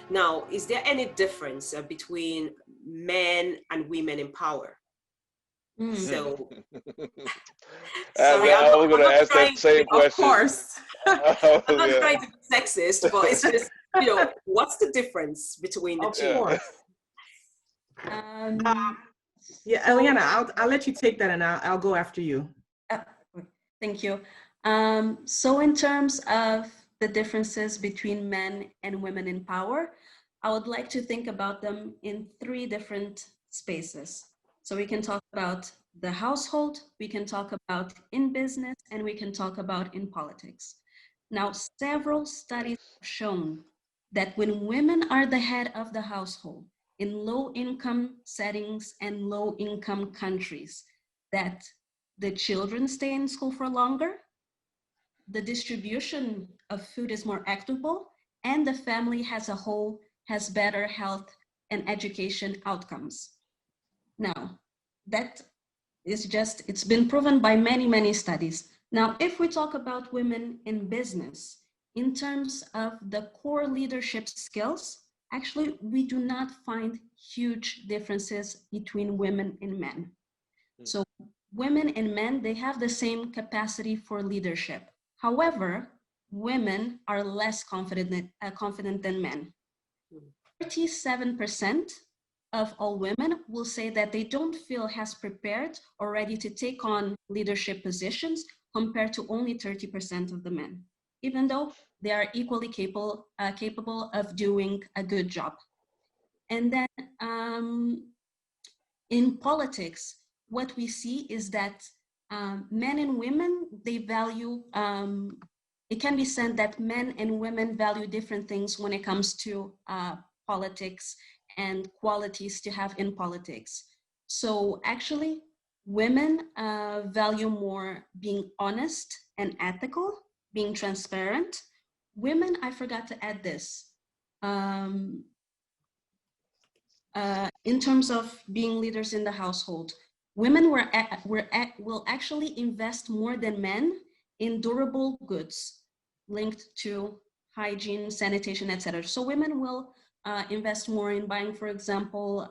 Now, is there any difference between men and women in power? So, sorry, I was I'm going to not ask that trying, same Of question. course. Oh, I'm not yeah. trying to be sexist, but it's just, what's the difference between the Of two? Yeah. course. Um, Yeah, so, Eliana, I'll let you take that and I'll go after you. uh, thank you. So in terms of the differences between men and women in power, I would like to think about them in three different spaces. So we can talk about the household, we can talk about in business, and we can talk about in politics. Now, several studies have shown that when women are the head of the household in low income settings and low income countries, that the children stay in school for longer, the distribution of food is more equitable, and the family as a whole has better health and education outcomes. Now, that is just, it's been proven by many, many studies. Now, if we talk about women in business, in terms of the core leadership skills, actually, we do not find huge differences between women and men. So women and men, they have the same capacity for leadership. However, women are less confident than men. 37% of all women will say that they don't feel as prepared or ready to take on leadership positions compared to only 30% of the men, even though they are equally capable of doing a good job. And then in politics, what we see is that men and women, they value, it can be said that men and women value different things when it comes to politics and qualities to have in politics. So actually, women value more being honest and ethical, being transparent. Women, I forgot to add this. In terms of being leaders in the household, women will actually invest more than men in durable goods linked to hygiene, sanitation, etc. So women will invest more in buying, for example,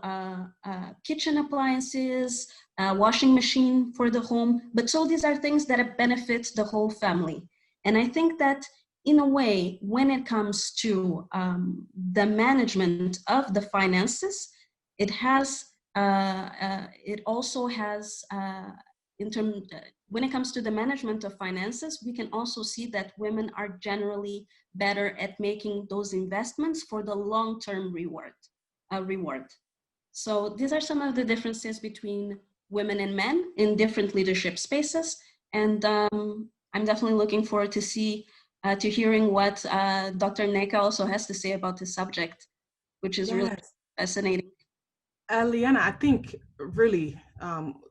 kitchen appliances, washing machine for the home. But so these are things that benefit the whole family. And I think that in a way, when it comes to the management of the finances, it also has, when it comes to the management of finances, we can also see that women are generally better at making those investments for the long-term reward. So these are some of the differences between women and men in different leadership spaces. And I'm definitely looking forward to hearing what Dr. Neka also has to say about this subject, which is really fascinating. Liana, I think really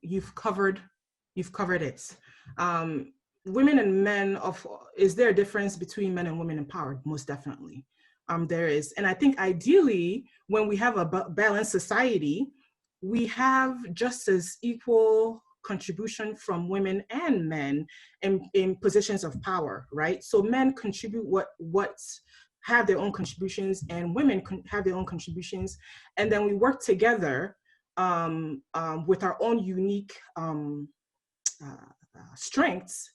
you've covered it. Women and men is there a difference between men and women empowered? Most definitely. There is. And I think ideally, when we have a balanced society, we have just as equal contribution from women and men in positions of power, right? So men contribute what have their own contributions, and women have their own contributions, and then we work together with our own unique strengths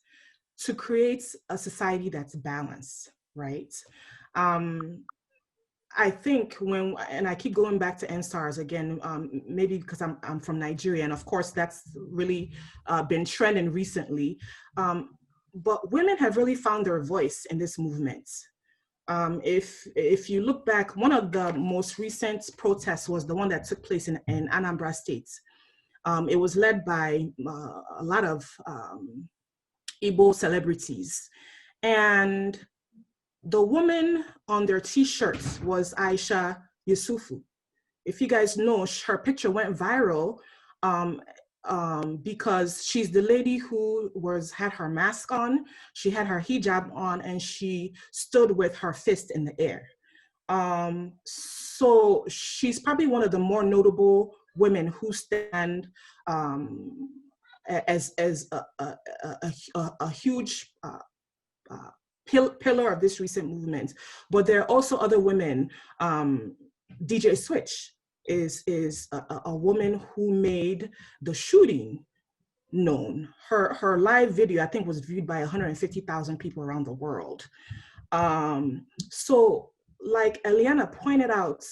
to create a society that's balanced, right? I think and I keep going back to NSARS again, maybe because I'm from Nigeria, and of course that's really been trending recently. But women have really found their voice in this movement. If you look back, one of the most recent protests was the one that took place in Anambra State. It was led by a lot of Igbo celebrities, and the woman on their t-shirts was Aisha Yusufu. If you guys know, her picture went viral because she's the lady who had her mask on, she had her hijab on, and she stood with her fist in the air. So she's probably one of the more notable women who stand as a huge pillar of this recent movement. But there are also other women. DJ Switch is a woman who made the shooting known. Her live video, I think, was viewed by 150,000 people around the world. So, like Eliana pointed out,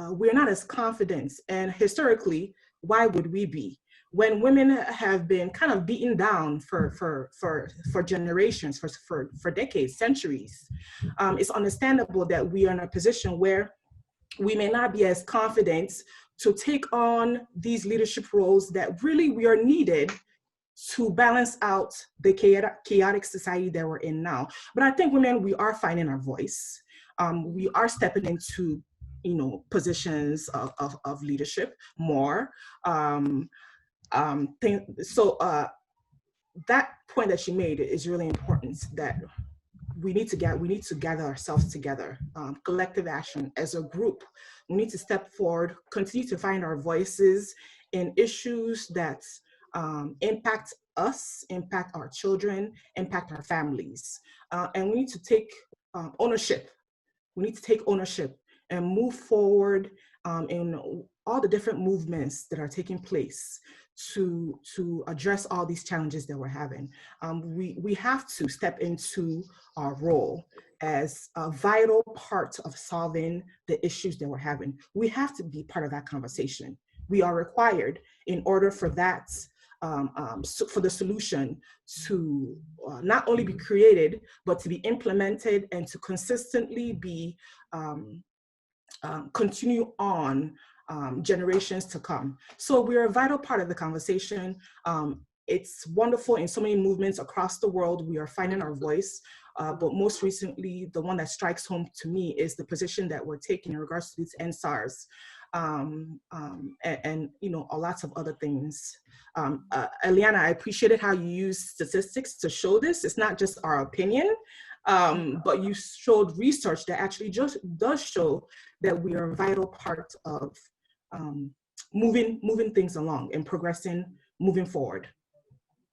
we're not as confident, and historically, why would we be? When women have been kind of beaten down for generations, for decades, centuries, it's understandable that we are in a position where we may not be as confident to take on these leadership roles that really we are needed to balance out the chaotic society that we're in now. But I think women, we are finding our voice. We are stepping into, positions of leadership more. That point that she made is really important, that we need to gather ourselves together, collective action as a group. We need to step forward, continue to find our voices in issues that impact us, impact our children, impact our families. And we need to take ownership. We need to take ownership and move forward in all the different movements that are taking place to address all these challenges that we're having. We have to step into our role as a vital part of solving the issues that we're having. We have to be part of that conversation. We are required in order for that, for the solution to not only be created, but to be implemented and to consistently be continue on generations to come. So we're a vital part of the conversation. It's wonderful in so many movements across the world. We are finding our voice, but most recently, the one that strikes home to me is the position that we're taking in regards to these NSARS, and lots of other things. Eliana, I appreciated how you used statistics to show this. It's not just our opinion, but you showed research that actually just does show that we are a vital part of moving things along and progressing, moving forward.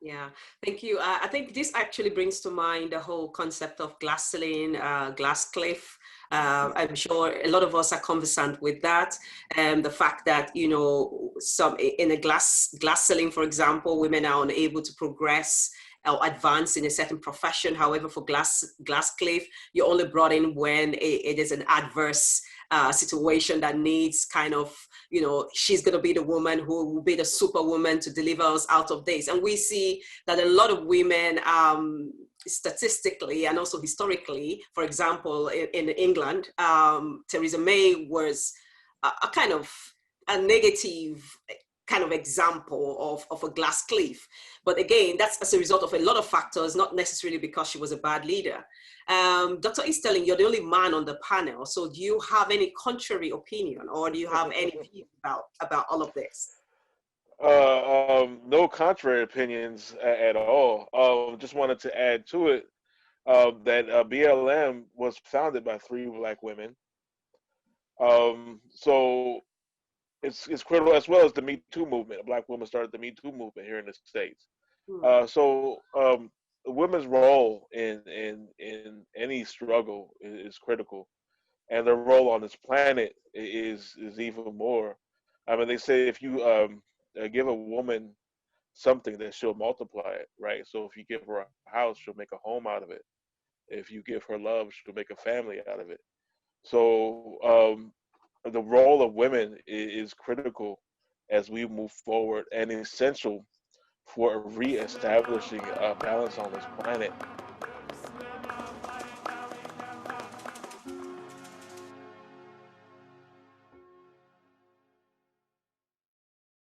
Yeah, thank you. I think this actually brings to mind the whole concept of glass ceiling, glass cliff. I'm sure a lot of us are conversant with that. And the fact that, some in a glass ceiling, for example, women are unable to progress or advance in a certain profession. However, for glass cliff, you're only brought in when it is an adverse situation that needs kind of, she's going to be the woman who will be the superwoman to deliver us out of this. And we see that a lot of women, statistically and also historically, for example, in England, Theresa May was a kind of a negative kind of example of a glass cliff. But again, that's as a result of a lot of factors, not necessarily because she was a bad leader. Dr. Easterling, you're the only man on the panel. So do you have any contrary opinion, or do you have any view about all of this? No contrary opinions at all. Just wanted to add to it that BLM was founded by 3 Black women. So it's critical, as well as the Me Too movement. Black women started the Me Too movement here in the States. So women's role in any struggle is critical, and their role on this planet is even more. I mean, they say if you give a woman something, that she'll multiply it, right? So if you give her a house, she'll make a home out of it. If you give her love, she'll make a family out of it. So the role of women is critical as we move forward, and essential for reestablishing a balance on this planet.